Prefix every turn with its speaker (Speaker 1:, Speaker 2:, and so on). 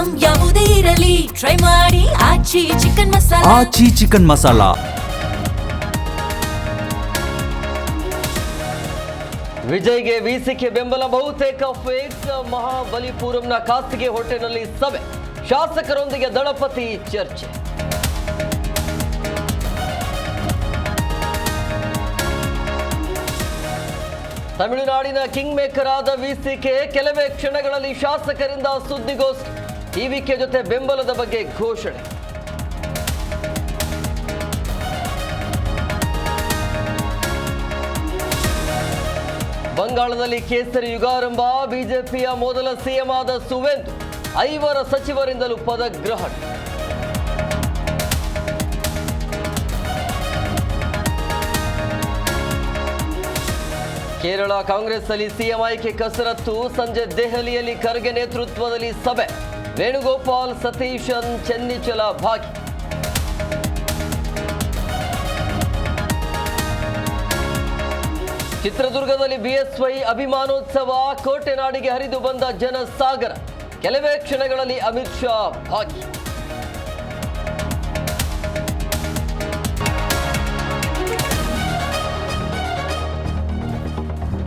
Speaker 1: Item ಯಾವುದೇ ಇರಲಿ try ಮಾಡಿ ಆಚಿ ಚಿಕನ್ ಮಸಾಲಾ.
Speaker 2: ಆಚಿ ಚಿಕನ್ ಮಸಾಲಾ.
Speaker 3: ವಿಜಯ್ಗೆ ವಿಸಿಕೆ ಬೆಂಬಲ ಬಹುತೇಕ ಫೇಕ್. ಮಹಾಬಲಿಪುರಂನ ಖಾಸಗಿ ಹೋಟೆಲ್ನಲ್ಲಿ ಸಭೆ, ಶಾಸಕರೊಂದಿಗೆ ದಳಪತಿ ಚರ್ಚೆ. ತಮಿಳುನಾಡಿನ ಕಿಂಗ್ ಮೇಕರ್ ಆದ ವಿಸಿಕೆ ಕೆಲವೇ ಕ್ಷಣಗಳಲ್ಲಿ ಶಾಸಕರಿಂದ ಸುದ್ದಿಗೋಷ್ಠಿ, ಟಿವಿಕೆ ಜೊತೆ ಬೆಂಬಲದ ಬಗ್ಗೆ ಘೋಷಣೆ. ಬಂಗಾಳದಲ್ಲಿ ಕೇಸರಿ ಯುಗಾರಂಭ, ಬಿಜೆಪಿಯ ಮೊದಲ ಸಿಎಂ ಆದ ಸುವೇಂದು, 5 ಸಚಿವರಿಂದಲೂ ಪದಗ್ರಹಣ. ಕೇರಳ ಕಾಂಗ್ರೆಸ್ನಲ್ಲಿ ಸಿಎಂ ಆಯ್ಕೆ ಕಸರತ್ತು, ಸಂಜೆ ದೆಹಲಿಯಲ್ಲಿ ಖರ್ಗೆ ನೇತೃತ್ವದಲ್ಲಿ ಸಭೆ, ವೇಣುಗೋಪಾಲ್, ಸತೀಶನ್, ಚೆನ್ನಿಚಲ ಭಾಗಿ. ಚಿತ್ರದುರ್ಗದಲ್ಲಿ ಬಿಎಸ್ವೈ ಅಭಿಮಾನೋತ್ಸವ, ಕೋಟೆನಾಡಿಗೆ ಹರಿದು ಬಂದ ಜನಸಾಗರ, ಕೆಲವೇ ಕ್ಷಣಗಳಲ್ಲಿ ಅಮಿತ್ ಶಾ ಭಾಗಿ.